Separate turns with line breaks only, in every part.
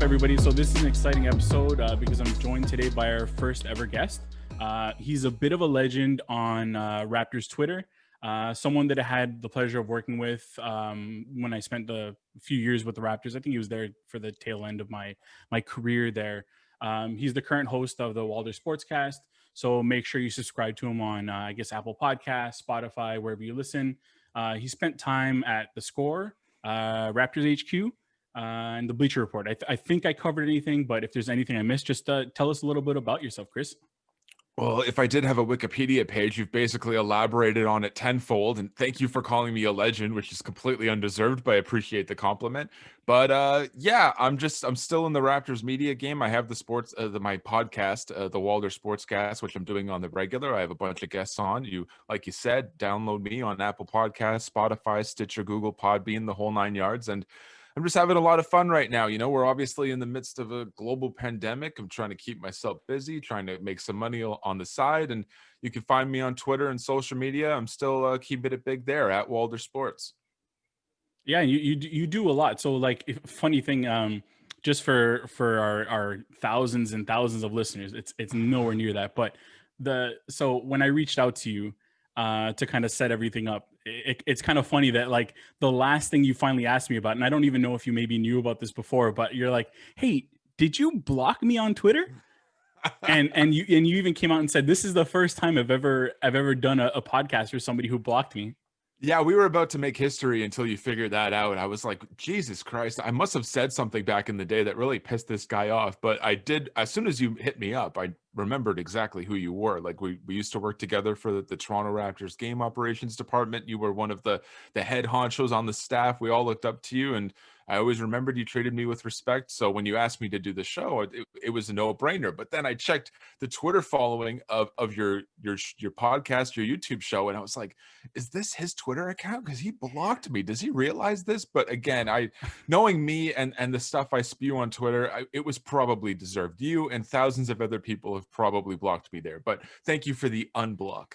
everybody. So this is an exciting episode because I'm joined today by our first ever guest. He's a bit of a legend on Raptors Twitter, someone that I had the pleasure of working with when I spent a few years with the Raptors. I think he was there for the tail end of my career there. He's the current host of the Walder Sportscast. So make sure you subscribe to him on, Apple Podcasts, Spotify, wherever you listen. He spent time at The Score, Raptors HQ, and the Bleacher Report. I think I covered anything, but if there's anything I missed, just tell us a little bit about yourself, Chris.
Well, if I did have a Wikipedia page, you've basically elaborated on it tenfold, and thank you for calling me a legend, which is completely undeserved, but I appreciate the compliment. But yeah, I'm still in the Raptors media game. I have my podcast, the Walder Sportscast, which I'm doing on the regular. I have a bunch of guests on. Like you said, download me on Apple Podcasts, Spotify, Stitcher, Google, Podbean, the whole 9 yards, and I'm just having a lot of fun right now. You know, we're obviously in the midst of a global pandemic. I'm trying to keep myself busy, trying to make some money on the side. And you can find me on Twitter and social media. I'm still keeping it big there at Walder Sports.
Yeah, you do a lot. So like, funny thing, just for our thousands and thousands of listeners, it's nowhere near that. But so when I reached out to you to kind of set everything up, it's kind of funny that like the last thing you finally asked me about, and I don't even know if you maybe knew about this before, but you're like, hey, did you block me on Twitter? and you even came out and said, this is the first time I've ever done a podcast for somebody who blocked me.
Yeah, we were about to make history until you figured that out. I was like, Jesus Christ, I must have said something back in the day that really pissed this guy off. But I did, as soon as you hit me up, I remembered exactly who you were. Like we used to work together for the Toronto Raptors game operations department. You were one of the head honchos on the staff. We all looked up to you, and I always remembered you treated me with respect. So when you asked me to do the show, it was a no-brainer. But then I checked the Twitter following of your podcast, your YouTube show, and I was like, is this his Twitter account? Because he blocked me. Does he realize this? But again, knowing me and the stuff I spew on Twitter, it was probably deserved. You and thousands of other people have probably blocked me there. But thank you for the unblock.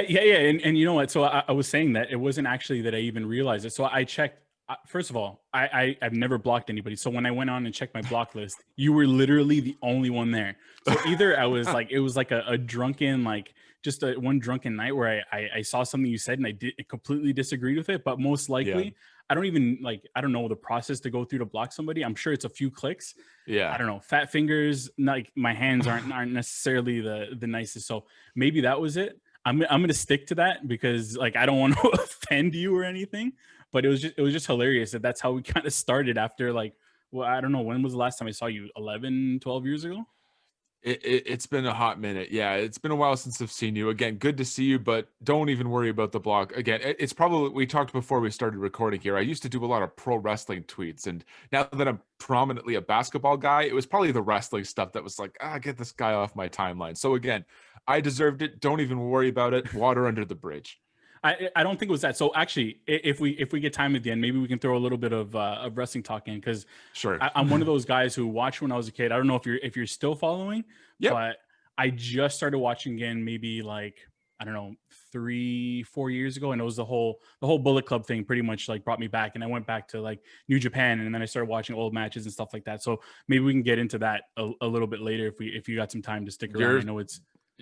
Yeah. And you know what? So I was saying that it wasn't actually that I even realized it. So I checked. First of all, I've never blocked anybody. So when I went on and checked my block list, you were literally the only one there. So either I was like, it was like a drunken, like just one drunken night where I saw something you said and I completely disagreed with it. But most likely, yeah. I don't know the process to go through to block somebody. I'm sure it's a few clicks.
Yeah.
I don't know. Fat fingers, like my hands aren't necessarily the nicest. So maybe that was it. I'm going to stick to that because like, I don't want to offend you or anything. But it was just hilarious that's how we kind of started after like, well, I don't know. When was the last time I saw you? 11, 12 years ago?
It's been a hot minute. Yeah, it's been a while since I've seen you. Again, good to see you, but don't even worry about the blog. Again, it's probably, we talked before we started recording here. I used to do a lot of pro wrestling tweets. And now that I'm prominently a basketball guy, it was probably the wrestling stuff that was like, get this guy off my timeline. So again, I deserved it. Don't even worry about it. Water under the bridge.
I don't think it was that. So actually, if we get time at the end, maybe we can throw a little bit of wrestling talk in because
sure.
I'm one of those guys who watched when I was a kid. I don't know if you're still following, but I just started watching again maybe like, I don't know, 3-4 years ago, and it was the whole Bullet Club thing pretty much like brought me back, and I went back to like New Japan, and then I started watching old matches and stuff like that. So maybe we can get into that a little bit later if you got some time to stick around. I know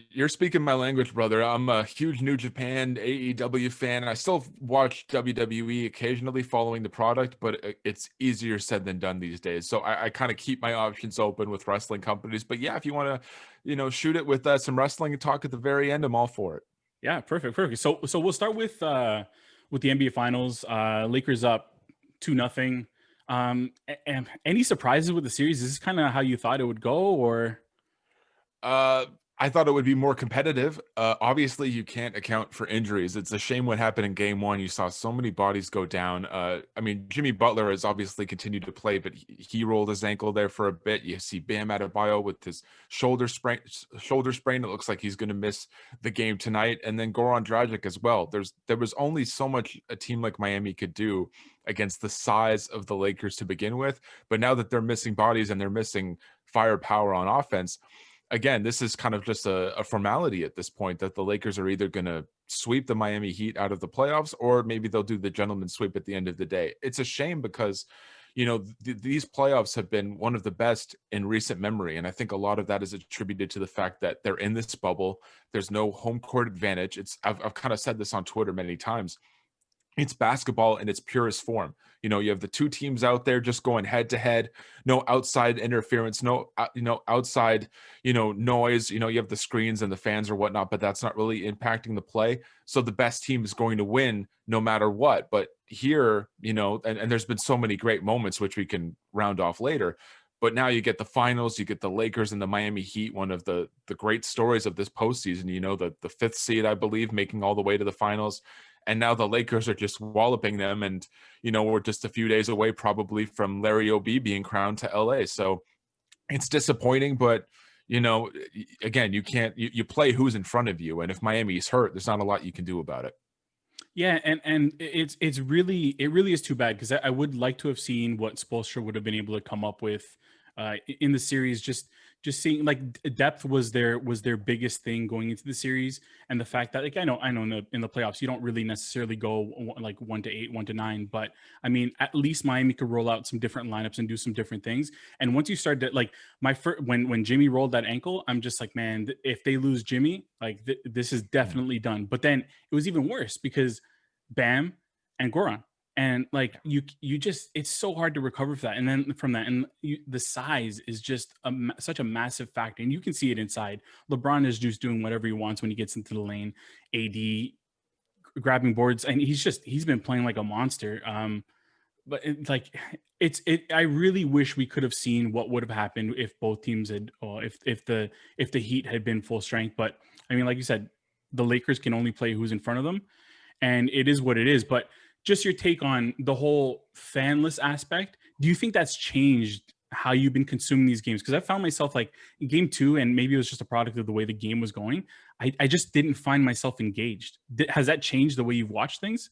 You're speaking my language, brother. I'm a huge New Japan AEW fan. I still watch WWE occasionally following the product, but it's easier said than done these days. So I kind of keep my options open with wrestling companies. But yeah, if you want to, shoot it with some wrestling and talk at the very end, I'm all for it.
Yeah, perfect. So we'll start with the NBA Finals. Lakers up 2-0. And any surprises with the series? Is this kind of how you thought it would go, or?
I thought it would be more competitive. Obviously, you can't account for injuries. It's a shame what happened in game one. You saw so many bodies go down. I mean, Jimmy Butler has obviously continued to play, but he rolled his ankle there for a bit. You see Bam Adebayo with his shoulder sprain. It looks like he's going to miss the game tonight. And then Goran Dragic as well. There was only so much a team like Miami could do against the size of the Lakers to begin with. But now that they're missing bodies and they're missing firepower on offense, again, this is kind of just a formality at this point that the Lakers are either going to sweep the Miami Heat out of the playoffs or maybe they'll do the gentleman's sweep at the end of the day. It's a shame because, these playoffs have been one of the best in recent memory. And I think a lot of that is attributed to the fact that they're in this bubble. There's no home court advantage. I've kind of said this on Twitter many times. It's basketball in its purest form. You have the two teams out there just going head to head, no outside interference, no, outside, noise. You have the screens and the fans or whatnot, but that's not really impacting the play. So the best team is going to win no matter what. But here, and there's been so many great moments, which we can round off later. But now you get the finals, you get the Lakers and the Miami Heat, one of the great stories of this postseason, the fifth seed, I believe, making all the way to the finals. And now the Lakers are just walloping them. And, we're just a few days away probably from Larry O.B. being crowned to LA. So it's disappointing, but, again, you play who's in front of you. And if Miami's hurt, there's not a lot you can do about it.
Yeah, and it really is too bad, because I would like to have seen what Spoelstra would have been able to come up with in the series. Just seeing, like, depth was their biggest thing going into the series, and the fact that, like, I know in the playoffs you don't really necessarily go like 1-8, 1-9, but I mean, at least Miami could roll out some different lineups and do some different things. And once you start to, like, when Jimmy rolled that ankle, I'm just like, man, if they lose Jimmy, like, this is definitely done. But then it was even worse because Bam and Goran. And, like, you just, it's so hard to recover for that. And then from that, and the size is just such a massive factor. And you can see it inside. LeBron is just doing whatever he wants when he gets into the lane. AD grabbing boards, and he's been playing like a monster. But I really wish we could have seen what would have happened if both teams had, or if the Heat had been full strength. But I mean, like you said, the Lakers can only play who's in front of them, and it is what it is. But just your take on the whole fanless aspect. Do you think that's changed how you've been consuming these games? Because I found myself, like, in game 2, and maybe it was just a product of the way the game was going, I just didn't find myself engaged. Has that changed the way you've watched things?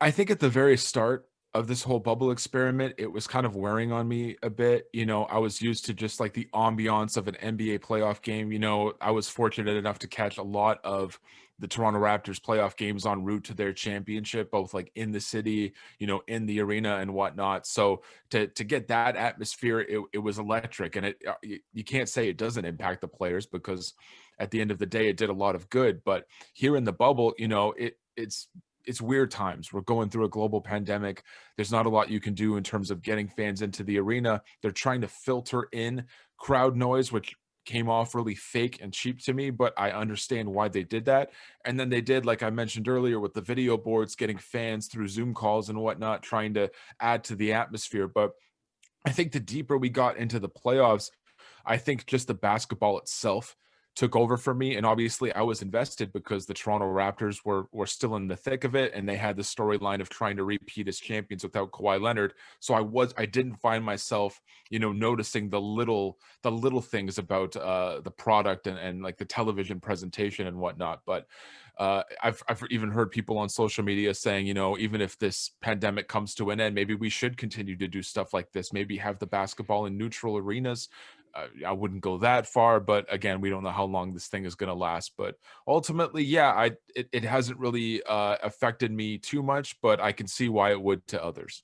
I think at the very start of this whole bubble experiment, it was kind of wearing on me a bit. I was used to just like the ambiance of an NBA playoff game. I was fortunate enough to catch a lot of the Toronto Raptors playoff games en route to their championship, both like in the city, in the arena and whatnot. So to get that atmosphere, it was electric. And you can't say it doesn't impact the players, because at the end of the day, it did a lot of good. But here in the bubble, it's weird times. We're going through a global pandemic. There's not a lot you can do in terms of getting fans into the arena. They're trying to filter in crowd noise, which came off really fake and cheap to me, but I understand why they did that. And then they did, like I mentioned earlier, with the video boards, getting fans through Zoom calls and whatnot, trying to add to the atmosphere. But I think the deeper we got into the playoffs, I think just the basketball itself took over for me. And obviously I was invested because the Toronto Raptors were still in the thick of it, and they had the storyline of trying to repeat as champions without Kawhi Leonard. So I didn't find myself, noticing the little things about the product and like the television presentation and whatnot. But I've even heard people on social media saying, even if this pandemic comes to an end, maybe we should continue to do stuff like this, maybe have the basketball in neutral arenas. I wouldn't go that far, but again, we don't know how long this thing is going to last. But ultimately, yeah, it hasn't really affected me too much, but I can see why it would to others.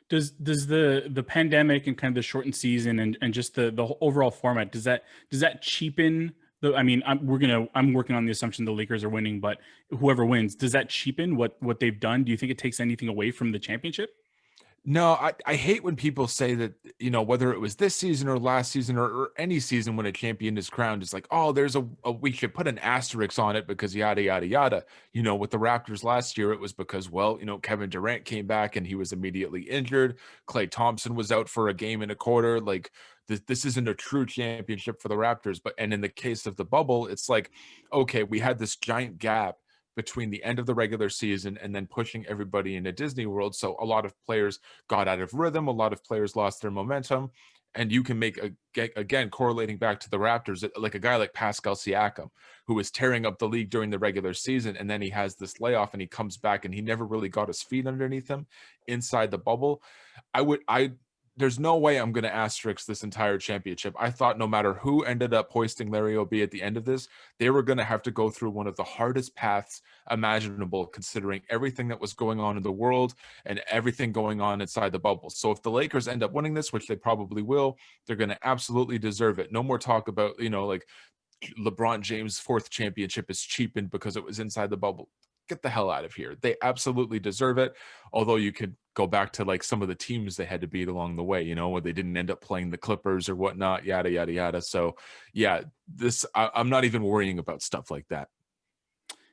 Does the pandemic and kind of the shortened season and just the overall format, does that cheapen the? I mean, I'm working on the assumption the Lakers are winning, but whoever wins, does that cheapen what they've done? Do you think it takes anything away from the championship?
No, I hate when people say that, whether it was this season or last season or any season when a champion is crowned, it's like, oh, there's we should put an asterisk on it because yada, yada, yada. With the Raptors last year, it was because, well, Kevin Durant came back and he was immediately injured. Klay Thompson was out for a game and a quarter. Like, this isn't a true championship for the Raptors. And in the case of the bubble, it's like, okay, we had this giant gap between the end of the regular season and then pushing everybody into Disney World. So a lot of players got out of rhythm. A lot of players lost their momentum. And you can make, again, correlating back to the Raptors, like a guy like Pascal Siakam, who was tearing up the league during the regular season. And then he has this layoff and he comes back and he never really got his feet underneath him inside the bubble. there's no way I'm going to asterisk this entire championship. I thought no matter who ended up hoisting Larry O'B at the end of this, they were going to have to go through one of the hardest paths imaginable, considering everything that was going on in the world and everything going on inside the bubble. So if the Lakers end up winning this, which they probably will, they're going to absolutely deserve it. No more talk about, like LeBron James' fourth championship is cheapened because it was inside the bubble. Get the hell out of here. They absolutely deserve it. Although you could go back to like some of the teams they had to beat along the way, where they didn't end up playing the Clippers or whatnot, yada, yada, yada. So yeah, I'm not even worrying about stuff like that.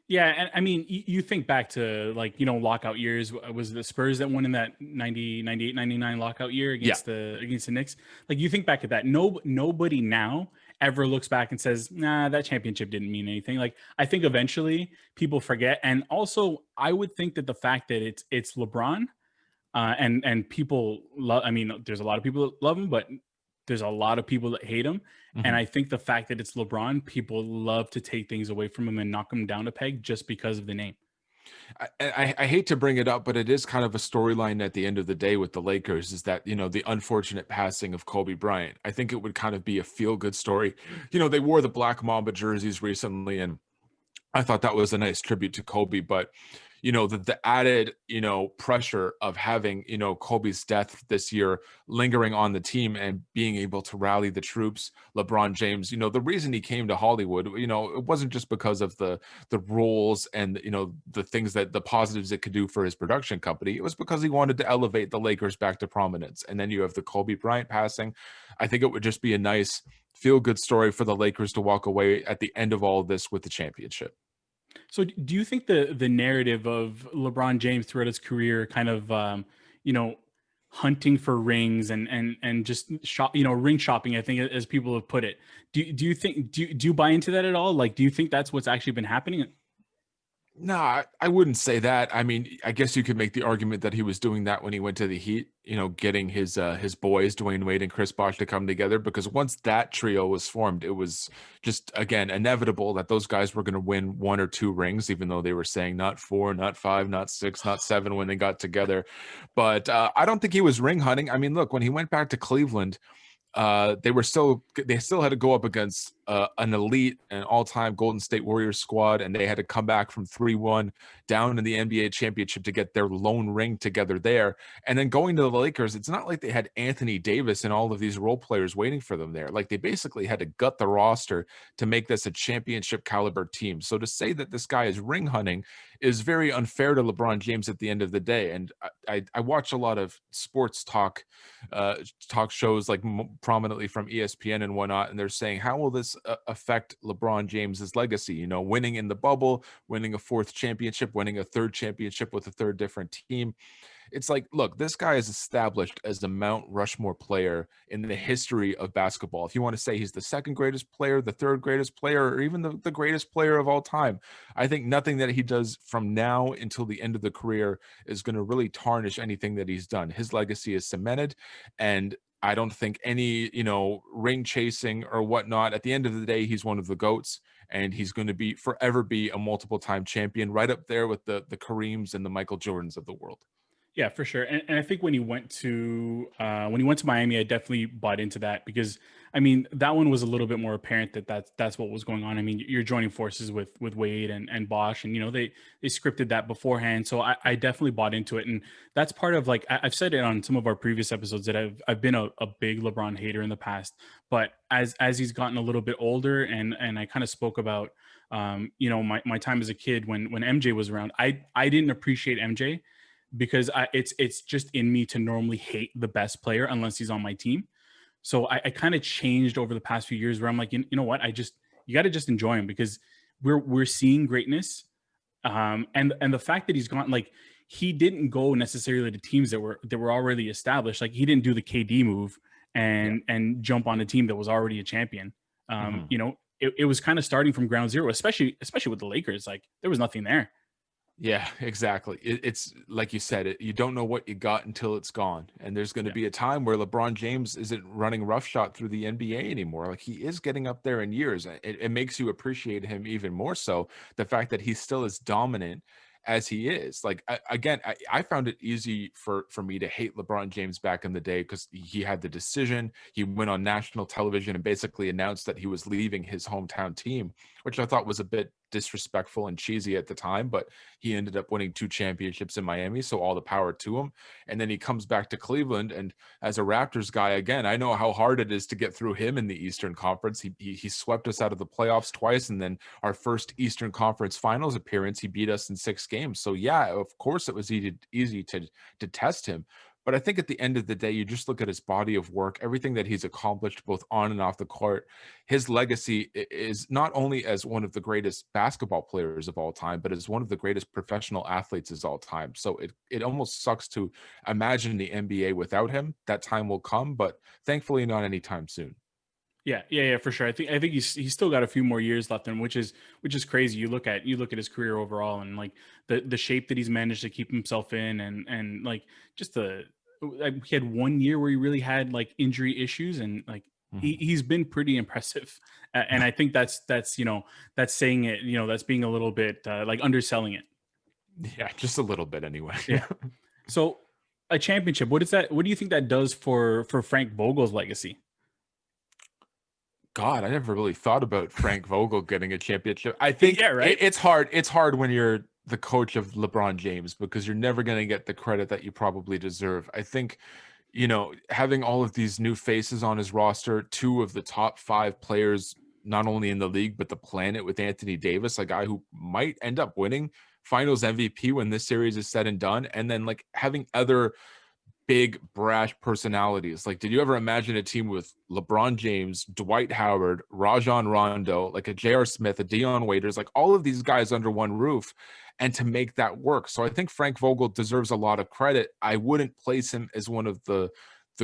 Yeah, and I mean, you think back to like, lockout years. Was the Spurs that won in that 90, 98, 99 lockout year against the Knicks? Like, you think back at that. Nobody now ever looks back and says, nah, that championship didn't mean anything. Like, I think eventually people forget. And also, I would think that the fact that it's LeBron, and people love. I mean, there's a lot of people that love him, but there's a lot of people that hate him.
Mm-hmm.
And I think the fact that it's LeBron, people love to take things away from him and knock him down a peg just because of the name.
I hate to bring it up, but it is kind of a storyline at the end of the day with the Lakers, is that, the unfortunate passing of Kobe Bryant. I think it would kind of be a feel-good story. They wore the Black Mamba jerseys recently, and I thought that was a nice tribute to Kobe, but the added, pressure of having, Kobe's death this year lingering on the team and being able to rally the troops, LeBron James, the reason he came to Hollywood, it wasn't just because of the roles and, the things that the positives it could do for his production company. It was because he wanted to elevate the Lakers back to prominence. And then you have the Kobe Bryant passing. I think it would just be a nice feel-good story for the Lakers to walk away at the end of all of this with the championship.
So do you think the narrative of LeBron James throughout his career kind of, hunting for rings and just ring shopping, I think, as people have put it, do you think, do you buy into that at all? Like, do you think that's what's actually been happening?
No, I wouldn't say that. I mean, I guess you could make the argument that he was doing that when he went to the Heat, getting his boys, Dwayne Wade and Chris Bosh, to come together, because once that trio was formed, it was just, again, inevitable that those guys were going to win one or two rings, even though they were saying not 4, not 5, not 6, not 7 when they got together. But I don't think he was ring hunting. I mean, look, when he went back to Cleveland, they still had to go up against an elite and all-time Golden State Warriors squad, and they had to come back from 3-1 down in the NBA championship to get their lone ring together there. And then going to the Lakers, it's not like they had Anthony Davis and all of these role players waiting for them there. Like, they basically had to gut the roster to make this a championship caliber team. So to say that this guy is ring hunting is very unfair to LeBron James at the end of the day. And I watch a lot of sports talk shows, like prominently from ESPN and whatnot, and they're saying, how will this affect LeBron James's legacy? Winning in the bubble, winning a fourth championship, winning a third championship with a third different team. It's like, look, this guy is established as the Mount Rushmore player in the history of basketball. If you want to say he's the second greatest player, the third greatest player, or even the greatest player of all time, I think nothing that he does from now until the end of the career is going to really tarnish anything that he's done. His legacy is cemented, and I don't think any, ring chasing or whatnot. At the end of the day, he's one of the GOATs, and he's going to forever be a multiple time champion, right up there with the Kareems and the Michael Jordans of the world.
Yeah, for sure. And I think when he went to Miami, I definitely bought into that, because I mean, that one was a little bit more apparent that that's what was going on. I mean, you're joining forces with Wade and Bosh, and they scripted that beforehand. So I definitely bought into it, and that's part of, like, I've said it on some of our previous episodes that I've been a big LeBron hater in the past, but as he's gotten a little bit older, and I kind of spoke about my time as a kid when MJ was around, I didn't appreciate MJ, because it's just in me to normally hate the best player unless he's on my team. So I kind of changed over the past few years, where I'm like, you know what, you got to just enjoy him, because we're seeing greatness, and the fact that he's gone, like, he didn't go necessarily to teams that were already established. Like, he didn't do the KD move and jump on a team that was already a champion. It was kind of starting from ground zero, especially with the Lakers. Like, there was nothing there.
Yeah, exactly. It's like you said, you don't know what you got until it's gone. And there's going to be a time where LeBron James isn't running roughshod through the NBA anymore. Like, he is getting up there in years. It makes you appreciate him even more so. The fact that he still is dominant as he is. Like, I found it easy for me to hate LeBron James back in the day because he had the decision. He went on national television and basically announced that he was leaving his hometown team, which I thought was a bit disrespectful and cheesy at the time, but he ended up winning 2 championships in Miami, so all the power to him. And then he comes back to Cleveland, and as a Raptors guy, again, I know how hard it is to get through him in the Eastern Conference. He swept us out of the playoffs twice, and then our first Eastern Conference Finals appearance, he beat us in 6 games. So yeah, of course it was easy to test him. But I think at the end of the day, you just look at his body of work, everything that he's accomplished both on and off the court. His legacy is not only as one of the greatest basketball players of all time, but as one of the greatest professional athletes of all time. So it almost sucks to imagine the NBA without him. That time will come, but thankfully not anytime soon.
Yeah, for sure. I think he's still got a few more years left in, which is crazy. You look at his career overall and like the shape that he's managed to keep himself in, and like just he had 1 year where he really had like injury issues, and like he's been pretty impressive. And I think that's that's saying it, that's being a little bit like underselling it.
Yeah, just a little bit anyway.
Yeah. So a championship, what do you think that does for Frank Vogel's legacy?
God, I never really thought about Frank Vogel getting a championship. I think
Yeah, right.
It's hard. It's hard when you're the coach of LeBron James because you're never going to get the credit that you probably deserve. I think, having all of these new faces on his roster, 2 of the top 5 players, not only in the league, but the planet with Anthony Davis, a guy who might end up winning finals MVP when this series is said and done. And then like having other big brash personalities. Like, did you ever imagine a team with LeBron James, Dwight Howard, Rajon Rondo, like a J.R. Smith, a Dion Waiters, like all of these guys under one roof, and to make that work? So I think Frank Vogel deserves a lot of credit. I wouldn't place him as one of the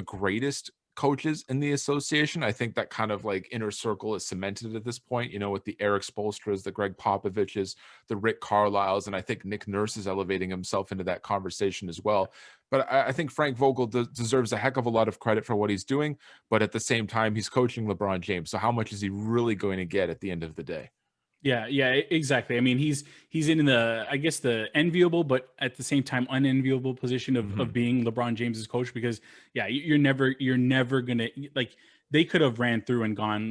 greatest coaches in the association. I think that kind of like inner circle is cemented at this point, with the Eric Spoelstras, the Greg Popoviches, the Rick Carlisles, and I think Nick Nurse is elevating himself into that conversation as well. But I think Frank Vogel deserves a heck of a lot of credit for what he's doing, but at the same time, he's coaching LeBron James. So how much is he really going to get at the end of the day?
Yeah, exactly. I mean, he's in the, I guess, the enviable, but at the same time unenviable position of being LeBron James's coach, because you're never gonna, like, they could have ran through and gone,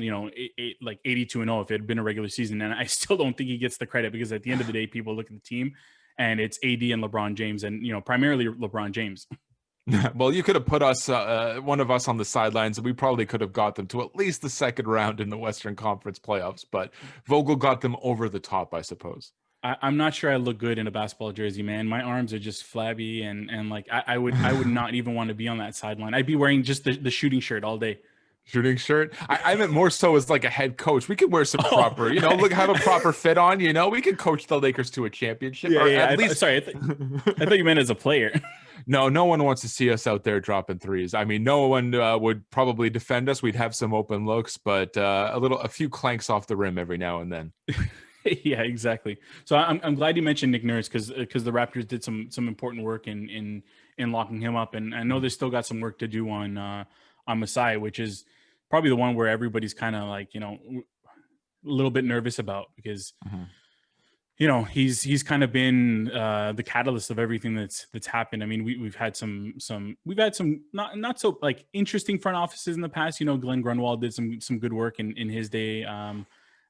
like 82-0 if it had been a regular season, and I still don't think he gets the credit, because at the end of the day, people look at the team and it's AD and LeBron James, and primarily LeBron James.
Well, you could have put us, one of us on the sidelines, and we probably could have got them to at least the second round in the Western Conference playoffs, but Vogel got them over the top, I suppose.
I'm not sure I look good in a basketball jersey, man. My arms are just flabby, and like I would not even want to be on that sideline. I'd be wearing just the shooting shirt all day.
Shooting shirt? I meant more so as like a head coach. We could wear some proper, have a proper fit on, we could coach the Lakers to a championship.
At least, sorry, I thought you meant as a player.
No one wants to see us out there dropping threes. I mean, no one would probably defend us. We'd have some open looks, but a few clanks off the rim every now and then.
Yeah, exactly. So I'm glad you mentioned Nick Nurse, because the Raptors did some important work in locking him up, and I know they still got some work to do on Masai, which is probably the one where everybody's kind of like a little bit nervous about, because he's kind of been the catalyst of everything that's happened. I mean, we've had some not so like interesting front offices in the past. Glenn Grunwald did some good work in his day.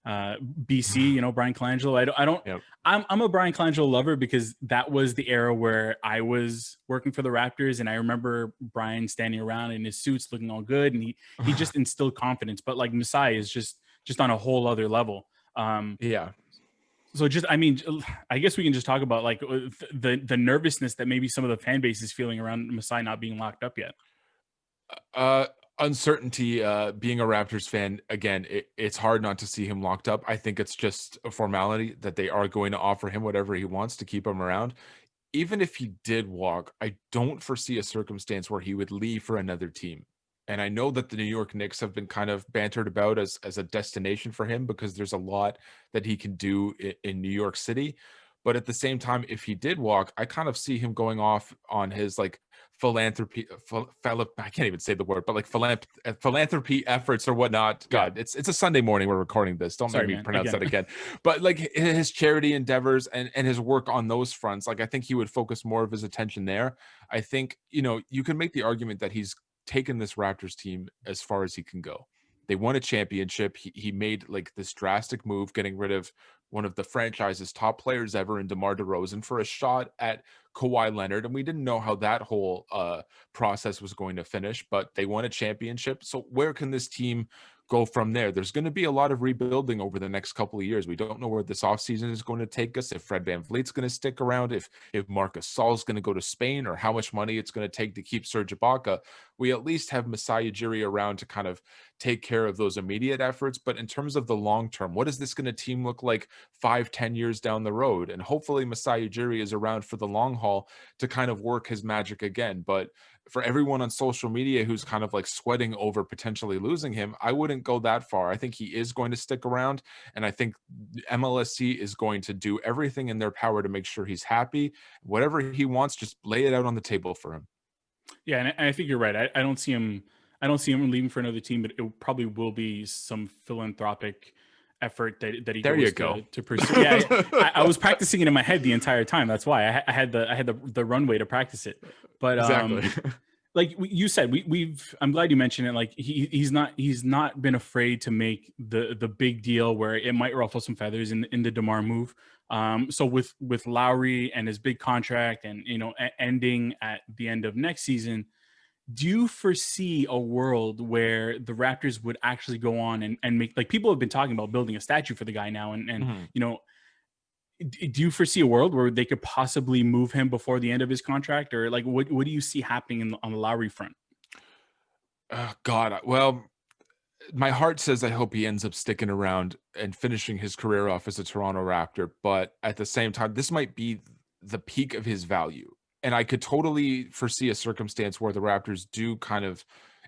BC, Brian Colangelo. I don't.
Yep.
I'm a Brian Colangelo lover, because that was the era where I was working for the Raptors, and I remember Brian standing around in his suits looking all good, and he just instilled confidence. But like Masai is just on a whole other level.
Yeah.
So I guess we can just talk about like the nervousness that maybe some of the fan base is feeling around Masai not being locked up yet.
Uncertainty, being a Raptors fan, again, it's hard not to see him locked up. I think it's just a formality that they are going to offer him whatever he wants to keep him around. Even if he did walk, I don't foresee a circumstance where he would leave for another team. And I know that the New York Knicks have been kind of bantered about as a destination for him, because there's a lot that he can do in New York City. But at the same time, if he did walk, I kind of see him going off on his like philanthropy, I can't even say the word, but like philanthropy efforts or whatnot.
Yeah.
God, it's a Sunday morning we're recording this. Don't make
Sorry,
me
man.
pronounce
Again.
that again. But like his charity endeavors and his work on those fronts, like I think he would focus more of his attention there. I think, you can make the argument that he's taken this Raptors team as far as he can go. They won a championship. He made like this drastic move, getting rid of one of the franchise's top players ever in DeMar DeRozan for a shot at Kawhi Leonard. And we didn't know how that whole process was going to finish, but they won a championship. So where can this team go from there? There's going to be a lot of rebuilding over the next couple of years. We don't know where this offseason is going to take us, if Fred VanVleet's going to stick around, if Marcus Saul's going to go to Spain, or how much money it's going to take to keep Serge Ibaka. We at least have Masai Ujiri around to kind of take care of those immediate efforts. But in terms of the long term, what is this going to team look like 5-10 years down the road? And hopefully Masai Ujiri is around for the long haul to kind of work his magic again. But for everyone on social media who's kind of like sweating over potentially losing him, I wouldn't go that far. I think he is going to stick around, and I think MLSC is going to do everything in their power to make sure he's happy. Whatever he wants, just lay it out on the table for him.
Yeah, and I think you're right. I don't see him. I don't see him leaving for another team, but it probably will be some philanthropic effort that he goes to pursue. Yeah, I was practicing it in my head the entire time. That's why I had the runway to practice it. But
exactly.
Like you said, I'm glad you mentioned it. Like he's not been afraid to make the big deal where it might ruffle some feathers in the DeMar move. So with Lowry and his big contract and ending at the end of next season, do you foresee a world where the Raptors would actually go on and make, like, people have been talking about building a statue for the guy now, and do you foresee a world where they could possibly move him before the end of his contract, or like what do you see happening on the Lowry front?
God, well, my heart says I hope he ends up sticking around and finishing his career off as a Toronto Raptor, but at the same time, this might be the peak of his value. And I could totally foresee a circumstance where the Raptors do kind of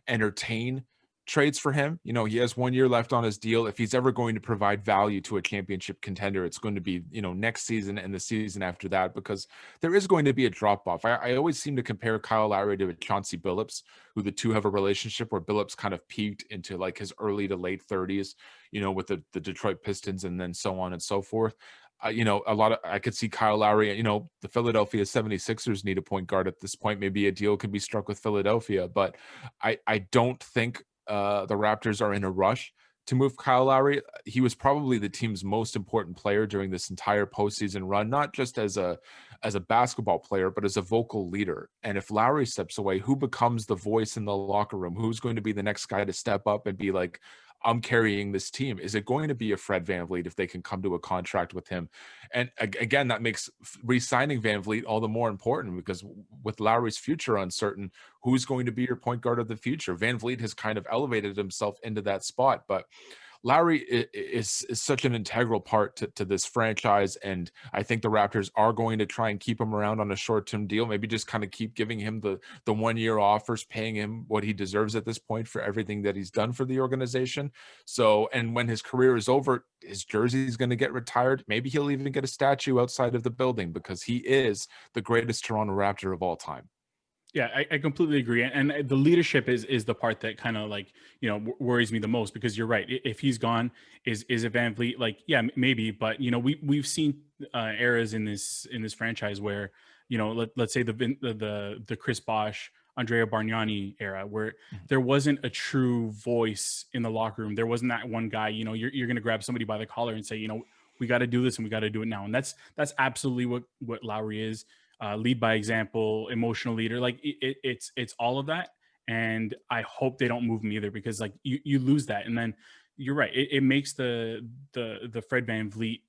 entertain trades for him. He has 1 year left on his deal. If he's ever going to provide value to a championship contender, it's going to be, next season and the season after that, because there is going to be a drop off. I always seem to compare Kyle Lowry to Chauncey Billups, who the two have a relationship where Billups kind of peaked into like his early to late 30s, with the Detroit Pistons and then so on and so forth. I could see Kyle Lowry, the Philadelphia 76ers need a point guard at this point. Maybe a deal could be struck with Philadelphia, but I don't think the Raptors are in a rush to move Kyle Lowry. He was probably the team's most important player during this entire postseason run, not just as a basketball player, but as a vocal leader. And if Lowry steps away, who becomes the voice in the locker room? Who's going to be the next guy to step up and be like, I'm carrying this team? Is it going to be a Fred VanVleet if they can come to a contract with him? And again, that makes re-signing VanVleet all the more important, because with Lowry's future uncertain, who's going to be your point guard of the future? VanVleet has kind of elevated himself into that spot, but Lowry is such an integral part to this franchise, and I think the Raptors are going to try and keep him around on a short-term deal, maybe just kind of keep giving him the 1 year offers, paying him what he deserves at this point for everything that he's done for the organization. So, and when his career is over, his jersey is going to get retired. Maybe he'll even get a statue outside of the building, because he is the greatest Toronto Raptor of all time.
Yeah, I completely agree. And the leadership is the part that kind of like, worries me the most, because you're right. If he's gone, is it VanVleet? Like, yeah, maybe, but we've seen eras in this franchise where, let's say the Chris Bosh, Andrea Bargnani era, where there wasn't a true voice in the locker room. There wasn't that one guy, you're going to grab somebody by the collar and say, we got to do this and we got to do it now. And that's absolutely what Lowry is. Lead by example, emotional leader. Like it's all of that. And I hope they don't move him either, because like you lose that. And then you're right. It makes the Fred VanVleet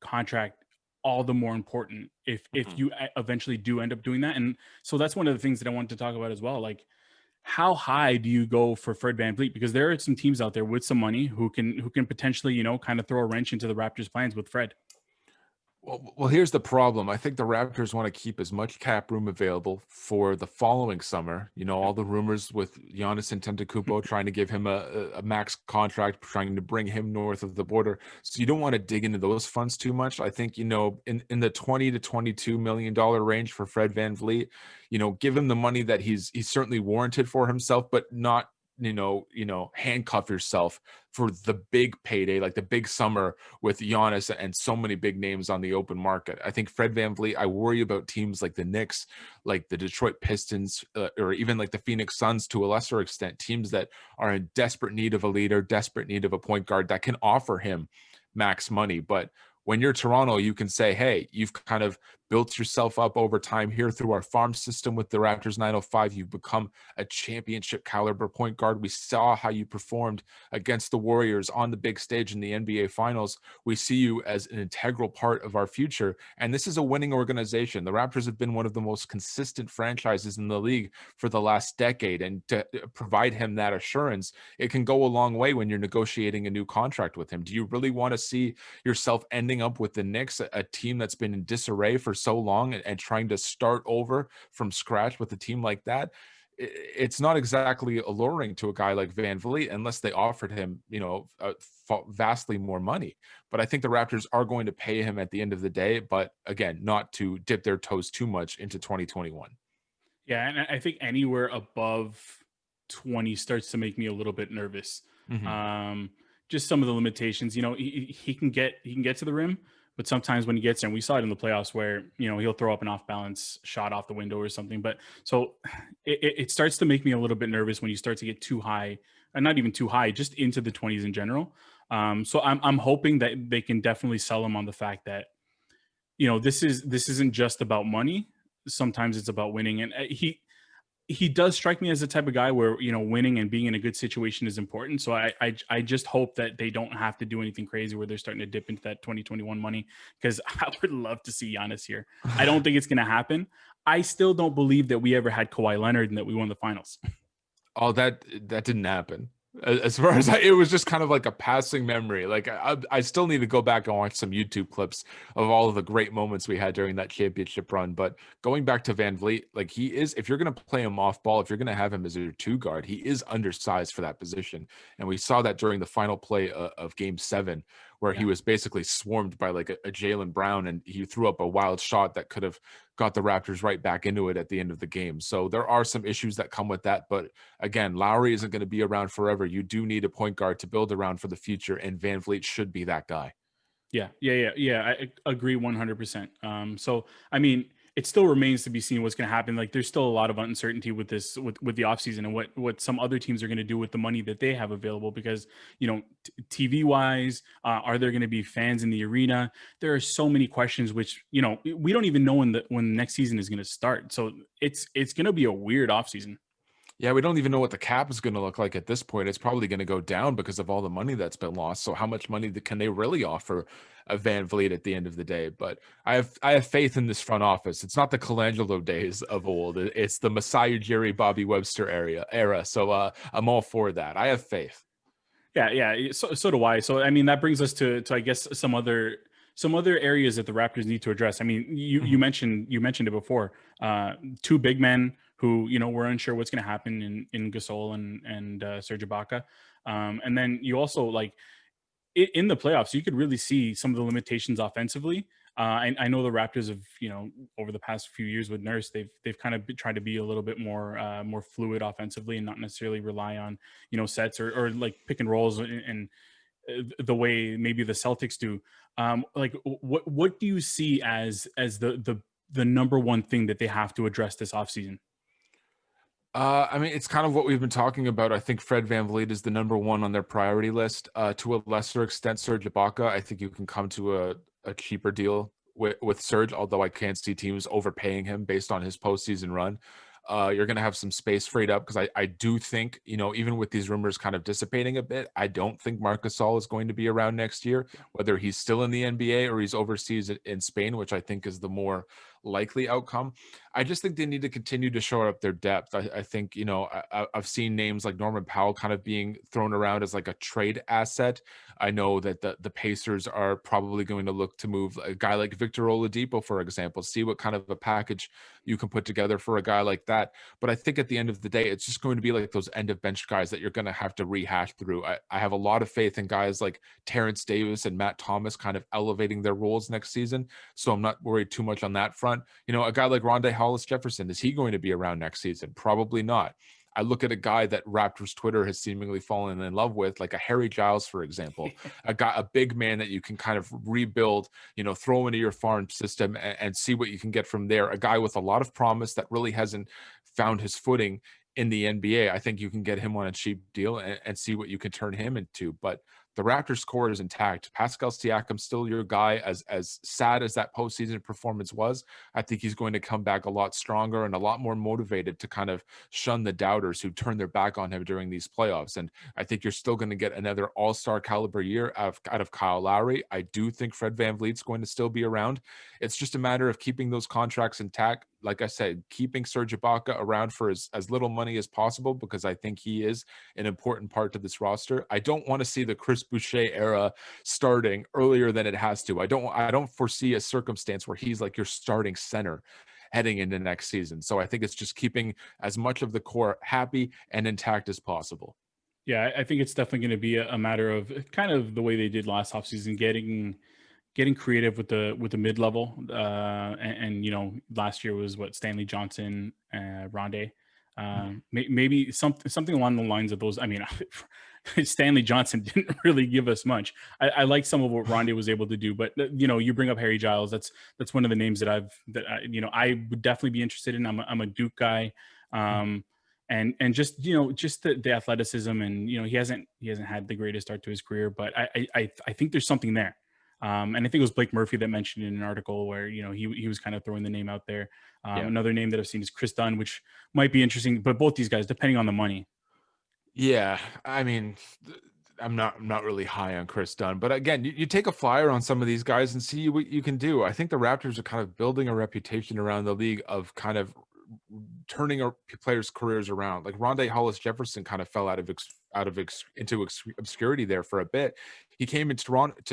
contract all the more important if you eventually do end up doing that. And so that's one of the things that I wanted to talk about as well. Like, how high do you go for Fred VanVleet? Because there are some teams out there with some money who can potentially, kind of throw a wrench into the Raptors' plans with Fred.
Well, here's the problem. I think the Raptors want to keep as much cap room available for the following summer. You know,
Yep.
all the rumors with Giannis Antetokounmpo trying to give him a max contract, trying to bring him north of the border. So you don't want to dig into those funds too much. I think, you know, in the 20 to $22 million range for Fred VanVleet, you know, give him the money that he's certainly warranted for himself, but not handcuff yourself for the big payday, like the big summer with Giannis and so many big names on the open market. I think Fred VanVleet, I worry about teams like the Knicks, like the Detroit Pistons, or even like the Phoenix Suns to a lesser extent, teams that are in desperate need of a leader, desperate need of a point guard that can offer him max money. But when you're Toronto, you can say, hey, you've kind of built yourself up over time here through our farm system with the Raptors 905. You've become a championship caliber point guard. We saw how you performed against the Warriors on the big stage in the NBA Finals. We see you as an integral part of our future. And this is a winning organization. The Raptors have been one of the most consistent franchises in the league for the last decade. And to provide him that assurance, it can go a long way when you're negotiating a new contract with him. Do you really want to see yourself ending up with the Knicks, a team that's been in disarray for so long, and trying to start over from scratch with a team like that? It's not exactly alluring to a guy like VanVleet unless they offered him, vastly more money. But I think the Raptors are going to pay him at the end of the day. But again, not to dip their toes too much into 2021.
Yeah, and I think anywhere above 20 starts to make me a little bit nervous.
Mhm.
Um, just some of the limitations. You know, he can get to the rim, but sometimes when he gets there, and we saw it in the playoffs where he'll throw up an off balance shot off the window or something. But so it starts to make me a little bit nervous when you start to get too high, and not even too high, just into the 20s in general. So I'm hoping that they can definitely sell him on the fact that this isn't just about money. Sometimes it's about winning, and he does strike me as the type of guy where winning and being in a good situation is important. So I just hope that they don't have to do anything crazy where they're starting to dip into that 2021 money, because I would love to see Giannis here. I don't think it's going to happen. I still don't believe that we ever had Kawhi Leonard and that we won the finals.
Oh, that didn't happen. As far as it was just kind of like a passing memory. Like I still need to go back and watch some YouTube clips of all of the great moments we had during that championship run. But going back to VanVleet, like he is, if you're going to play him off ball, if you're going to have him as your two guard, he is undersized for that position. And we saw that during the final play of Game 7, where he
Yeah.
was basically swarmed by like a Jaylen Brown, and he threw up a wild shot that could have got the Raptors right back into it at the end of the game. So there are some issues that come with that. But again, Lowry isn't going to be around forever. You do need a point guard to build around for the future, and VanVleet should be that guy.
Yeah. I agree 100%. So I mean, it still remains to be seen what's going to happen. Like, there's still a lot of uncertainty with this, with the offseason, and what some other teams are going to do with the money that they have available. Because TV wise, are there going to be fans in the arena? There are so many questions, which we don't even know when the next season is going to start. So it's going to be a weird offseason.
Yeah, we don't even know what the cap is going to look like at this point. It's probably going to go down because of all the money that's been lost. So how much money can they really offer a Van Vliet at the end of the day? But I have faith in this front office. It's not the Colangelo days of old. It's the Masai Ujiri, Bobby Webster era. So I'm all for that. I have faith.
Yeah. So do I. So I mean, that brings us to I guess some other areas that the Raptors need to address. I mean, you mentioned it before. Two big men who we're unsure what's going to happen in Gasol and Serge Ibaka, and then you also, like, in the playoffs, you could really see some of the limitations offensively. I know the Raptors have, over the past few years with Nurse, they've kind of tried to be a little bit more fluid offensively and not necessarily rely on sets or like pick and rolls and the way maybe the Celtics do. Like, what do you see as the number one thing that they have to address this offseason?
I mean, it's kind of what we've been talking about. I think Fred VanVleet is the number one on their priority list. To a lesser extent, Serge Ibaka. I think you can come to a cheaper deal with Serge, although I can't see teams overpaying him based on his postseason run. You're going to have some space freed up, because I do think, even with these rumors kind of dissipating a bit, I don't think Marc Gasol is going to be around next year, whether he's still in the NBA or he's overseas in Spain, which I think is the more likely outcome. I just think they need to continue to shore up their depth. I think, you know, I've seen names like Norman Powell kind of being thrown around as like a trade asset. I know that the Pacers are probably going to look to move a guy like Victor Oladipo, for example, see what kind of a package you can put together for a guy like that. But I think at the end of the day, it's just going to be like those end of bench guys that you're going to have to rehash through. I have a lot of faith in guys like Terrence Davis and Matt Thomas kind of elevating their roles next season. So I'm not worried too much on that front. You know, a guy like Rondé Hollis Jefferson, is he going to be around next season? Probably not. I look at a guy that Raptors Twitter has seemingly fallen in love with, like a Harry Giles, for example, a big man that you can kind of rebuild, you know, throw into your farm system and see what you can get from there. A guy with a lot of promise that really hasn't found his footing in the NBA. I think you can get him on a cheap deal and see what you can turn him into. But the Raptors core is intact. Pascal Siakam's still your guy. As sad as that postseason performance was, I think he's going to come back a lot stronger and a lot more motivated to kind of shun the doubters who turn their back on him during these playoffs. And I think you're still going to get another all-star caliber year out of Kyle Lowry. I do think Fred VanVleet's going to still be around. It's just a matter of keeping those contracts intact. Like I said, keeping Serge Ibaka around for as little money as possible, because I think he is an important part to this roster. I don't want to see the Chris Boucher era starting earlier than it has to. I don't foresee a circumstance where he's like your starting center heading into next season. So I think it's just keeping as much of the core happy and intact as possible.
Yeah, I think it's definitely going to be a matter of kind of the way they did last offseason, getting creative with the mid level, and you know, last year was what, Stanley Johnson, Rondé, maybe something along the lines of those. I mean, Stanley Johnson didn't really give us much. I like some of what Rondé was able to do, but you know, you bring up Harry Giles. That's one of the names that I would definitely be interested in. I'm a Duke guy. And just, you know, just the athleticism, and you know, he hasn't had the greatest start to his career, but I think there's something there. And I think it was Blake Murphy that mentioned in an article where, you know, he was kind of throwing the name out there. Another name that I've seen is Chris Dunn, which might be interesting, but both these guys, depending on the money.
Yeah, I mean, I'm not really high on Chris Dunn, but again, you take a flyer on some of these guys and see what you can do. I think the Raptors are kind of building a reputation around the league of kind of turning our players' careers around. Like Rondé Hollis Jefferson kind of fell into obscurity there for a bit. He came into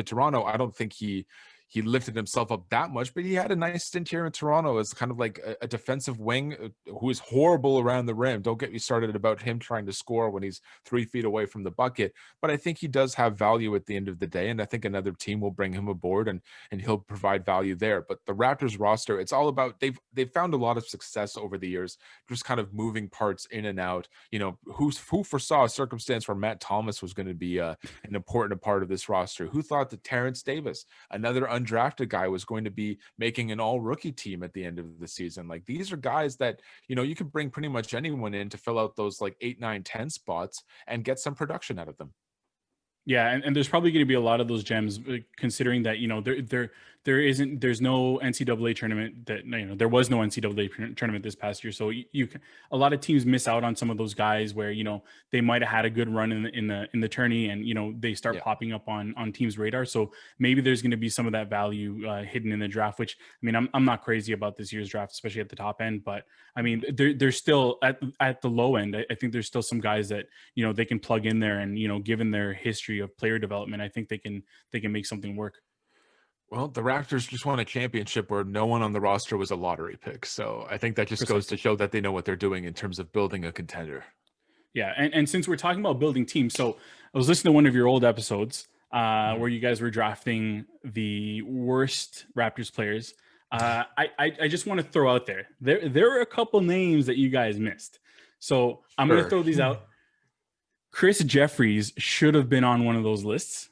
Toronto. I don't think he lifted himself up that much, but he had a nice stint here in Toronto as kind of like a defensive wing who is horrible around the rim. Don't get me started about him trying to score when he's 3 feet away from the bucket, but I think he does have value at the end of the day, and I think another team will bring him aboard and he'll provide value there. But the Raptors roster, it's all about, they've found a lot of success over the years, just kind of moving parts in and out. You know, who foresaw a circumstance where Matt Thomas was going to be an important part of this roster? Who thought that Terrence Davis, another undrafted guy, was going to be making an all-rookie team at the end of the season? Like, these are guys that, you know, you could bring pretty much anyone in to fill out those like 8, 9, 10 spots and get some production out of them.
Yeah, and there's probably going to be a lot of those gems, considering that, you know, there's no NCAA tournament, that, you know, there was no NCAA tournament this past year, so a lot of teams miss out on some of those guys where, you know, they might have had a good run in the tourney, and you know, they start popping up on teams' radar. So maybe there's going to be some of that value hidden in the draft. Which, I mean, I'm not crazy about this year's draft, especially at the top end, but I mean, there's still at the low end, I think there's still some guys that, you know, they can plug in there, and you know, given their history of player development, I think they can make something work.
Well, the Raptors just won a championship where no one on the roster was a lottery pick. So I think that just goes to show that they know what they're doing in terms of building a contender.
Yeah. And since we're talking about building teams, so I was listening to one of your old episodes where you guys were drafting the worst Raptors players. I just want to throw out there are a couple names that you guys missed. So I'm going to throw these out. Chris Jeffries should have been on one of those lists.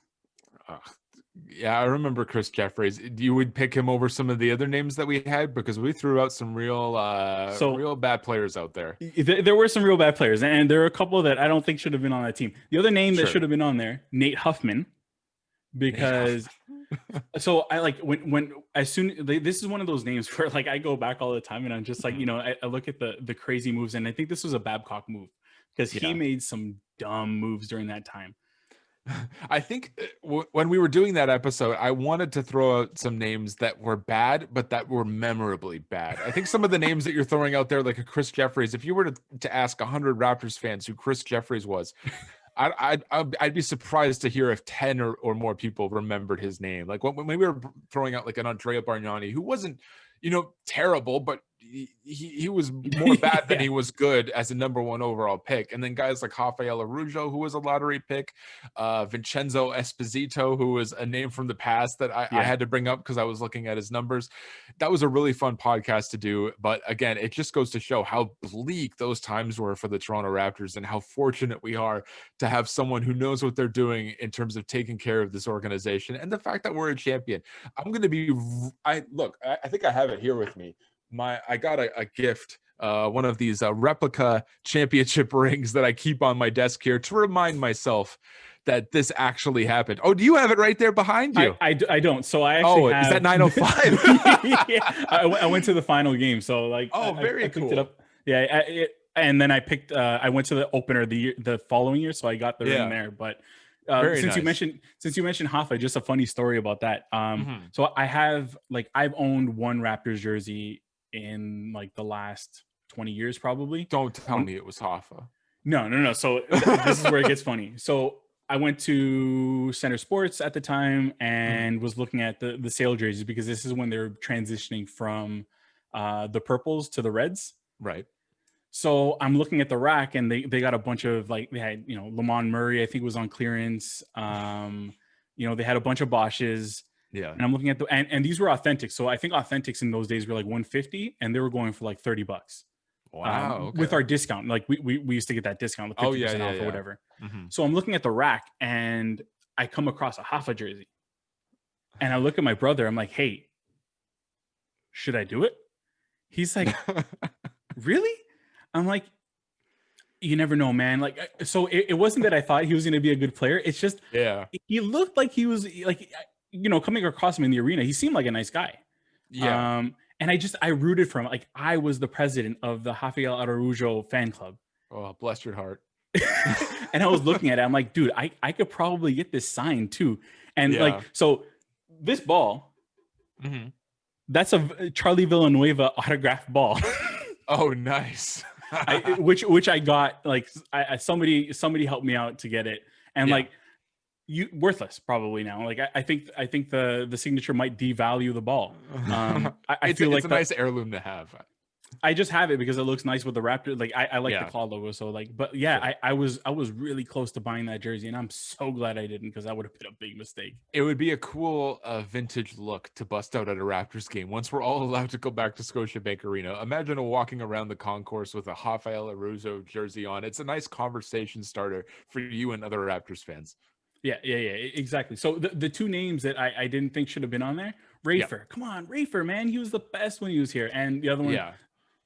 Yeah, I remember Chris Jeffries. You would pick him over some of the other names that we had, because we threw out some real bad players out there.
There were some real bad players, and there are a couple that I don't think should have been on that team. The other name that should have been on there, Nate Huffman, because so I like this is one of those names where like I go back all the time, and I'm just like, you know, I look at the crazy moves, and I think this was a Babcock move, because he made some dumb moves during that time.
I think when we were doing that episode, I wanted to throw out some names that were bad, but that were memorably bad. I think some of the names that you're throwing out there, like a Chris Jeffries, if you were to ask 100 Raptors fans who Chris Jeffries was, I'd be surprised to hear if 10 or more people remembered his name. Like when we were throwing out like an Andrea Bargnani, who wasn't, terrible, but he was more bad than he was good as a number 1 overall pick. And then guys like Rafael Araujo, who was a lottery pick, Vincenzo Esposito, who was a name from the past that I had to bring up because I was looking at his numbers. That was a really fun podcast to do. But again, it just goes to show how bleak those times were for the Toronto Raptors and how fortunate we are to have someone who knows what they're doing in terms of taking care of this organization and the fact that we're a champion. I'm going to be, I think I have it here with me. I got a gift, one of these replica championship rings that I keep on my desk here to remind myself that this actually happened. Oh, do you have it right there behind you?
I don't. So I actually have...
is that 905?
Yeah, I went to the final game. So like,
very
I picked
cool.
it up. Yeah, and then I went to the opener the following year, so I got the ring there. But since you mentioned Hoffa, just a funny story about that. So I've owned one Raptors jersey in like the last 20 years probably.
Don't tell me it was Hoffa.
No. So this is where it gets funny. So I went to Center Sports at the time and was looking at the sale jerseys because this is when they're transitioning from the purples to the reds.
Right.
So I'm looking at the rack and they got a bunch of like, they had, Lamont Murray, I think was on clearance. They had a bunch of Bosches.
Yeah.
And I'm looking at and these were authentic. So I think authentics in those days were like $150 and they were going for like $30.
Wow. Okay.
With our discount. Like we used to get that discount, like 50% off or whatever. So I'm looking at the rack and I come across a Hoffa jersey. And I look at my brother, I'm like, hey, should I do it? He's like, really? I'm like, you never know, man. Like, so it wasn't that I thought he was going to be a good player. It's just, he looked like he was like, coming across him in the arena, he seemed like a nice guy.
Yeah.
And I rooted for him. Like I was the president of the Rafael Araujo fan club.
Oh, bless your heart.
And I was looking at it. I'm like, dude, I could probably get this signed too. And like, so this ball, that's a Charlie Villanueva autographed ball.
Oh, nice.
which I got, like somebody helped me out to get it. And like, worthless probably now. Like I think the signature might devalue the ball. I feel like
it's a nice heirloom to have.
I just have it because it looks nice with the Raptors. Like I like the claw logo. So like, but yeah, I was really close to buying that jersey, and I'm so glad I didn't because that would have been a big mistake.
It would be a cool vintage look to bust out at a Raptors game once we're all allowed to go back to Scotiabank Arena. Imagine walking around the concourse with a Rafael Araujo jersey on. It's a nice conversation starter for you and other Raptors fans.
Yeah, exactly. So the two names that I didn't think should have been on there, Rafer. Come on, Rafer, man. He was the best when he was here. And the other one,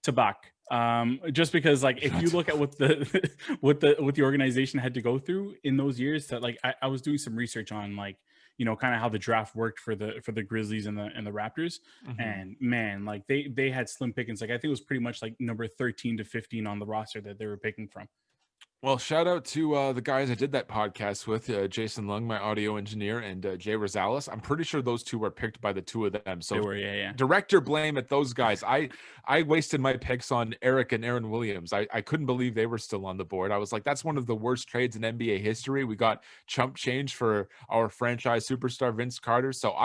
Tabak. Just because like if you look at what the organization had to go through in those years, that like I was doing some research on like, kind of how the draft worked for the Grizzlies and the Raptors. And man, like they had slim pickings. Like I think it was pretty much like number 13 to 15 on the roster that they were picking from.
Well, shout out to the guys I did that podcast with, Jason Lung, my audio engineer, and Jay Rosales. I'm pretty sure those two were picked by the two of them. So
they were,
direct your blame at those guys. I wasted my picks on Eric and Aaron Williams. I couldn't believe they were still on the board. I was like, that's one of the worst trades in NBA history. We got chump change for our franchise superstar Vince Carter. So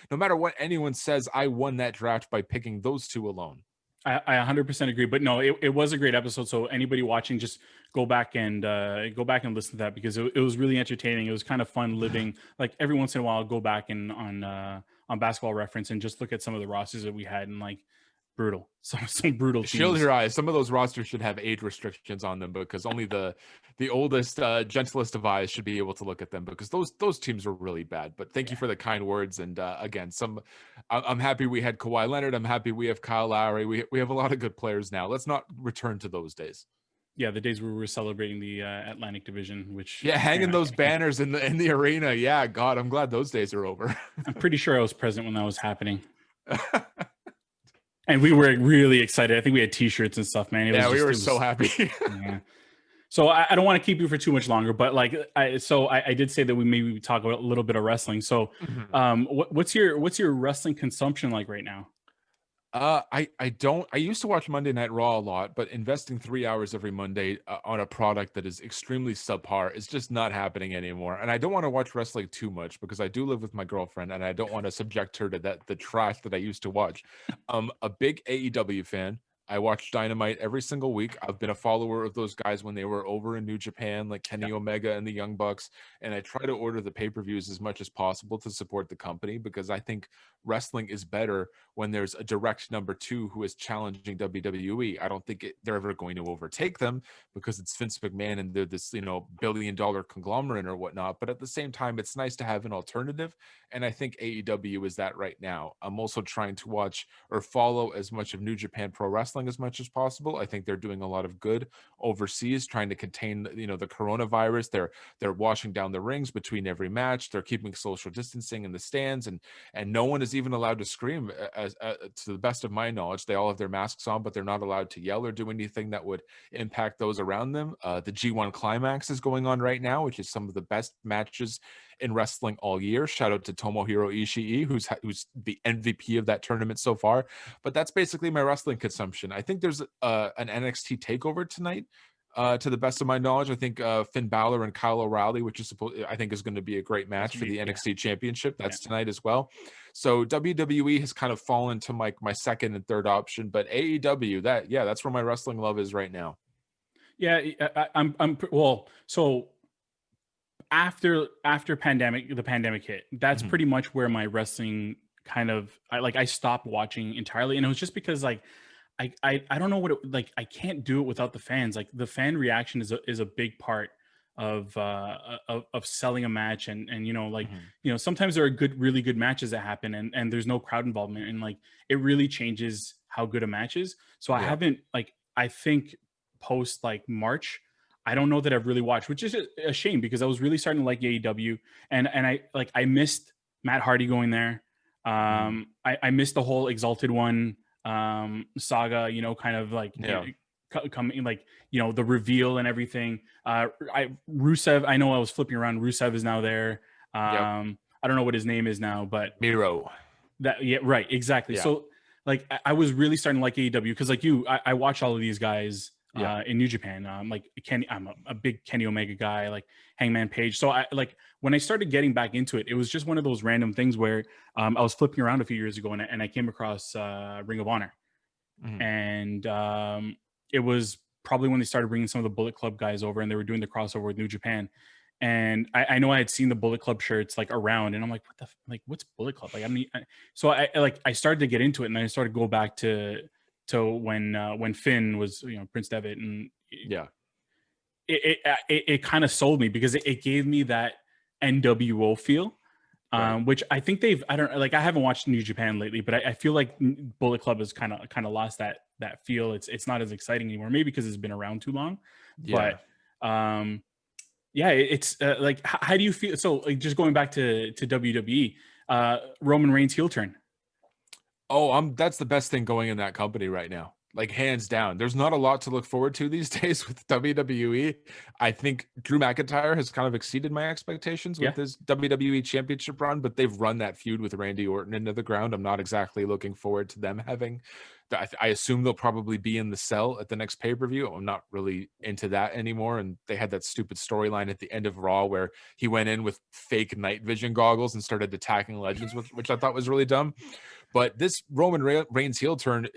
no matter what anyone says, I won that draft by picking those two alone.
I 100% agree, but no, it was a great episode. So anybody watching, just go back and listen to that because it was really entertaining. It was kind of fun living. Like every once in a while, I'll go back and on Basketball Reference and just look at some of the rosters that we had and like brutal, some brutal teams.
Shield your eyes. Some of those rosters should have age restrictions on them because only the oldest, gentlest of eyes should be able to look at them because those teams were really bad. But thank you for the kind words. And again, I'm happy we had Kawhi Leonard. I'm happy we have Kyle Lowry. We have a lot of good players now. Let's not return to those days.
Yeah, the days where we were celebrating the Atlantic Division, which
hanging those banners in the arena. Yeah, God, I'm glad those days are over.
I'm pretty sure I was present when that was happening. And we were really excited. I think we had T-shirts and stuff, man.
We were so happy.
Yeah. So I don't want to keep you for too much longer, but like, I did say that we maybe talk about a little bit of wrestling. So,
Mhm.
what's your wrestling consumption like right now?
I don't. I used to watch Monday Night Raw a lot, but investing 3 hours every Monday on a product that is extremely subpar is just not happening anymore. And I don't want to watch wrestling too much because I do live with my girlfriend, and I don't want to subject her to the trash that I used to watch. A big AEW fan. I watch Dynamite every single week. I've been a follower of those guys when they were over in New Japan, like
Yeah,
Kenny Omega and the Young Bucks. And I try to order the pay-per-views as much as possible to support the company because I think wrestling is better when there's a direct number two who is challenging WWE. I don't think they're ever going to overtake them because it's Vince McMahon and they're this, billion-dollar conglomerate or whatnot. But at the same time, it's nice to have an alternative. And I think AEW is that right now. I'm also trying to watch or follow as much of New Japan Pro Wrestling as much as possible. I think they're doing a lot of good overseas, trying to contain, the coronavirus. They're washing down the rings between every match. They're keeping social distancing in the stands, and no one is even allowed to scream. As to the best of my knowledge, they all have their masks on, but they're not allowed to yell or do anything that would impact those around them. The G1 Climax is going on right now, which is some of the best matches in wrestling all year. Shout out to Tomohiro Ishii, who's the MVP of that tournament so far. But that's basically my wrestling consumption. I think there's an NXT takeover tonight. To the best of my knowledge, I think Finn Balor and Kyle O'Reilly, which is I think is going to be a great
that's
match
gonna
for
be
the
yeah,
NXT Championship.
yeah,
That's tonight as well. So WWE has kind of fallen to my second and third option, but AEW, that's where my wrestling love is right now.
yeah. Well. So after the pandemic hit, that's
Mhm.
pretty much where my wrestling kind of I stopped watching entirely, and it was just because like I don't know what it like. I can't do it without the fans. Like the fan reaction is a big part of selling a match, and
Mhm.
sometimes there are really good matches that happen, and there's no crowd involvement, and like it really changes how good a match is. So I
Yeah.
haven't like I think post like March, I don't know that I've really watched, which is a shame because I was really starting to like AEW, and I missed Matt Hardy going there.
Mhm.
I missed the whole Exalted One saga, kind of like
Yeah.
coming like the reveal and everything. Rusev, I know I was flipping around. Rusev is now there.
Yep.
I don't know what his name is now, but
Miro.
that yeah, right, exactly.
Yeah.
So like I was really starting to like AEW because like I watch all of these guys
Yeah.
in New Japan. Like Kenny, I'm a big Kenny Omega guy, like Hangman Page. So I like when I started getting back into it, it was just one of those random things where I was flipping around a few years ago and I came across Ring of Honor,
Mhm.
and it was probably when they started bringing some of the Bullet Club guys over, and they were doing the crossover with New Japan. And I know I had seen the Bullet Club shirts like around, and I'm like, what the like, what's Bullet Club? Like, I mean, so I started to get into it, and then I started to go back to when Finn was Prince Devitt, and
Yeah.
it kind of sold me because it gave me that NWO feel,
Right.
which I think I don't like. I haven't watched New Japan lately, but I feel like Bullet Club has kind of lost that feel. It's not as exciting anymore. Maybe because it's been around too long, but
Yeah.
um, yeah, it's like how do you feel? So like just going back to WWE, Roman Reigns heel turn.
Oh, that's the best thing going in that company right now. Like hands down. There's not a lot to look forward to these days with WWE. I think Drew McIntyre has kind of exceeded my expectations
Yeah,
with his WWE championship run, but they've run that feud with Randy Orton into the ground. I'm not exactly looking forward to them having I assume they'll probably be in the cell at the next pay-per-view. I'm not really into that anymore. And they had that stupid storyline at the end of Raw where he went in with fake night vision goggles and started attacking legends, which I thought was really dumb. But this Roman Reigns heel turn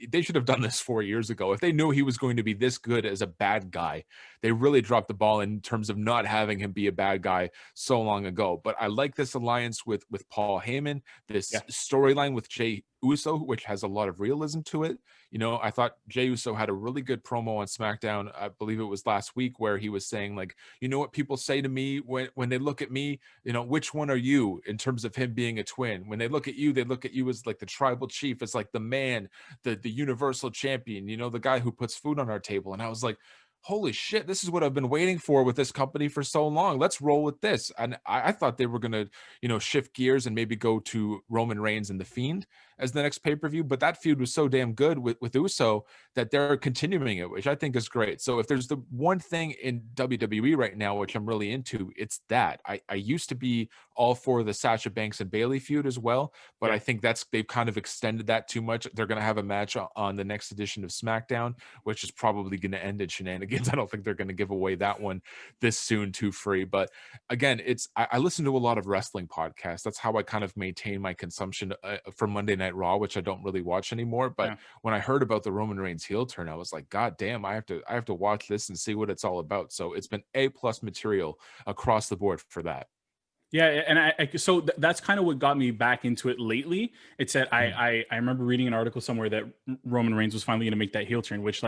they should have done this 4 years ago. If they knew he was going to be this good as a bad guy, they really dropped the ball in terms of not having him be a bad guy so long ago. But I like this alliance with Paul Heyman, this
yeah,
storyline with Jey Uso, which has a lot of realism to it. I thought Jey Uso had a really good promo on SmackDown. I believe it was last week where he was saying like, what people say to me when they look at me, which one are you in terms of him being a twin? When they look at you as like the tribal chief, as like the man, the universal champion, the guy who puts food on our table. And I was like, holy shit, this is what I've been waiting for with this company for so long. Let's roll with this. And I thought they were going to, shift gears and maybe go to Roman Reigns and The Fiend. as the next pay-per-view, but that feud was so damn good with Uso that they're continuing it, which I think is great. So if there's the one thing in WWE right now which I'm really into, it's that. I used to be all for the Sasha Banks and Bayley feud as well, but I think they've kind of extended that too much. They're going to have a match on the next edition of SmackDown, which is probably going to end in shenanigans. I don't think they're going to give away that one this soon too free. But again, I listen to a lot of wrestling podcasts. That's how I kind of maintain my consumption for Monday Night Raw, which I don't really watch anymore. But when I heard about the Roman Reigns heel turn, I was like, God damn, I have to watch this and see what it's all about. So it's been A+ material across the board for that.
Yeah, and so that's kind of what got me back into it lately. It said I remember reading an article somewhere that Roman Reigns was finally going to make that heel turn, which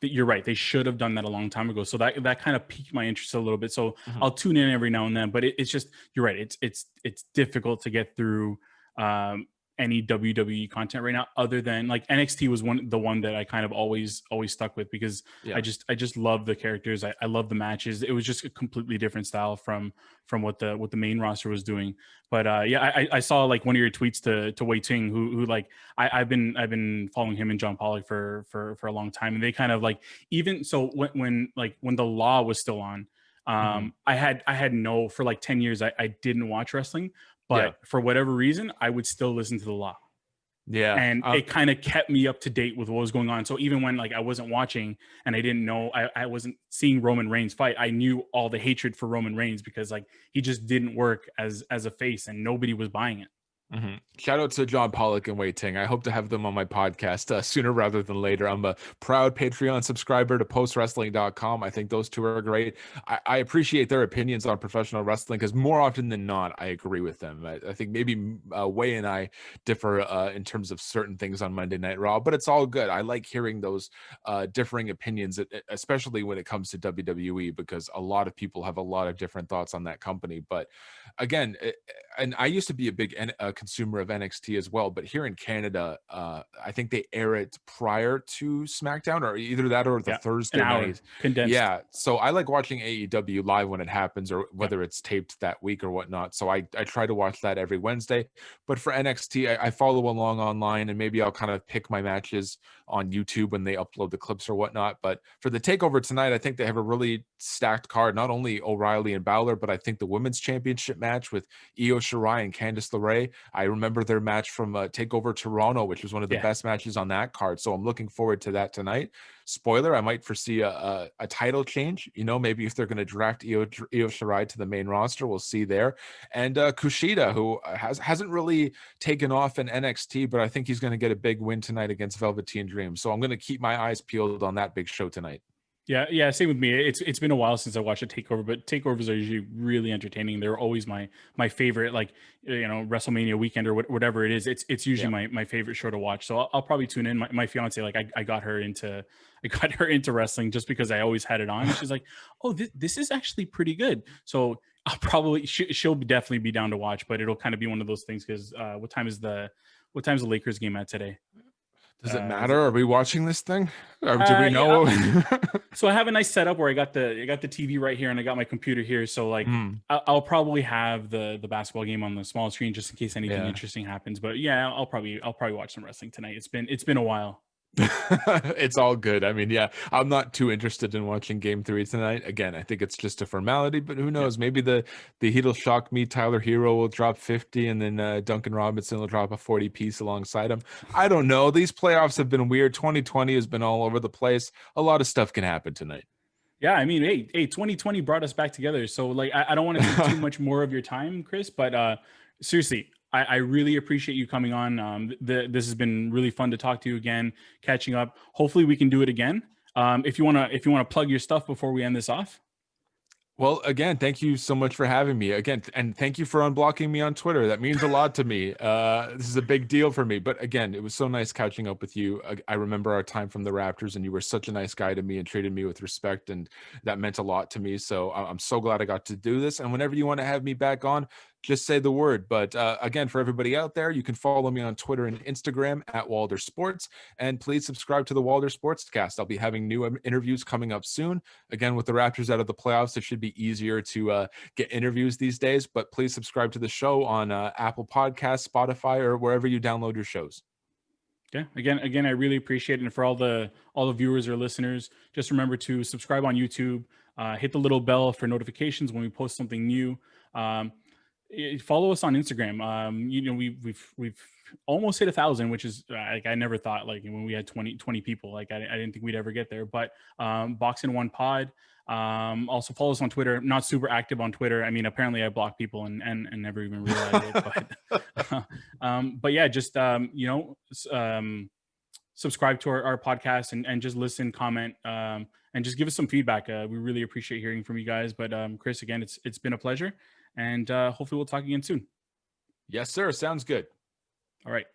you're right, they should have done that a long time ago. So that kind of piqued my interest a little bit. So I'll tune in every now and then, but it's just, you're right, it's difficult to get through any WWE content right now, other than like NXT was the one that I kind of always stuck with, because I just love the characters. I love the matches. It was just a completely different style from what the main roster was doing. But I saw like one of your tweets to Wei Ting, who like I've been following him and John Pollock for a long time, and they kind of like, even so when the Law was still on, I had no, for like 10 years I didn't watch wrestling, but for whatever reason I would still listen to the Law. And it kind of kept me up to date with what was going on. So even when like I wasn't watching and I didn't know, I wasn't seeing Roman Reigns fight, I knew all the hatred for Roman Reigns, because like he just didn't work as a face and nobody was buying it.
Shout out to John Pollock and Wei Ting. I hope to have them on my podcast sooner rather than later. I'm a proud Patreon subscriber to postwrestling.com. I think those two are great. I appreciate their opinions on professional wrestling, because more often than not, I agree with them. I think maybe Wei and I differ in terms of certain things on Monday Night Raw, but it's all good. I like hearing those differing opinions, especially when it comes to WWE, because a lot of people have a lot of different thoughts on that company. But again, and I used to be a big consumer of NXT as well, but here in Canada, I think they air it prior to SmackDown, or either that or the Thursday night.
Condensed.
Yeah, so I like watching AEW live when it happens, or whether it's taped that week or whatnot. So I try to watch that every Wednesday. But for NXT, I follow along online, and maybe I'll kind of pick my matches on YouTube when they upload the clips or whatnot. But for the takeover tonight, I think they have a really stacked card. Not only O'Reilly and Balor, but I think the women's championship match with Io Shirai and Candice LeRae. I remember their match from TakeOver Toronto, which was one of the best matches on that card. So I'm looking forward to that tonight. Spoiler, I might foresee a title change. You know, maybe if they're going to draft Io Shirai to the main roster, we'll see there. And Kushida, who hasn't really taken off in NXT, but I think he's going to get a big win tonight against Velveteen Dream. So I'm going to keep my eyes peeled on that big show tonight.
Yeah, same with me. It's been a while since I watched a takeover, but takeovers are usually really entertaining. They're always my favorite, like, you know, WrestleMania weekend or whatever it is. It's usually my favorite show to watch. So I'll probably tune in. My fiance, like, I got her into wrestling just because I always had it on. She's like, oh, this is actually pretty good. So I'll probably she'll definitely be down to watch, but it'll kind of be one of those things, because what time is the Lakers game at today?
Does it matter? Are we watching this thing? Or do we know?
Yeah. So I have a nice setup where I got the TV right here, and I got my computer here. So like I'll probably have the basketball game on the small screen just in case anything interesting happens. But yeah, I'll probably watch some wrestling tonight. It's been a while.
It's all good. I mean, yeah, I'm not too interested in watching Game 3 tonight. Again, I think it's just a formality, but who knows? Maybe the heat'll shock me. Tyler Hero will drop 50, and then Duncan Robinson will drop a 40 piece alongside him. I don't know. These playoffs have been weird. 2020 has been all over the place. A lot of stuff can happen tonight.
Yeah, I mean, hey, 2020 brought us back together. So like, I don't want to take too much more of your time, Chris, but seriously, I really appreciate you coming on. This has been really fun to talk to you again, catching up. Hopefully we can do it again. If you wanna plug your stuff before we end this off.
Well, again, thank you so much for having me again. And thank you for unblocking me on Twitter. That means a lot to me. This is a big deal for me. But again, it was so nice catching up with you. I remember our time from the Raptors, and you were such a nice guy to me and treated me with respect. And that meant a lot to me. So I'm so glad I got to do this. And whenever you want to have me back on, just say the word. But again, for everybody out there, you can follow me on Twitter and Instagram at Walder Sports, and please subscribe to the Walder Sportscast. I'll be having new interviews coming up soon. Again, with the Raptors out of the playoffs, it should be easier to get interviews these days, but please subscribe to the show on Apple Podcasts, Spotify, or wherever you download your shows.
Yeah. Again, I really appreciate it. And for all the viewers or listeners, just remember to subscribe on YouTube, hit the little bell for notifications when we post something new. Um, Follow us on Instagram. We've almost hit 1,000, which is like I never thought, like when we had 20 people, like I didn't think we'd ever get there. But Box in One Pod. Also follow us on Twitter. Not super active on Twitter. I mean, apparently I block people and never even realized it. But yeah, just subscribe to our podcast and just listen, comment, and just give us some feedback. We really appreciate hearing from you guys. But Chris, again, it's been a pleasure, and hopefully we'll talk again soon.
Yes, sir. Sounds good.
All right.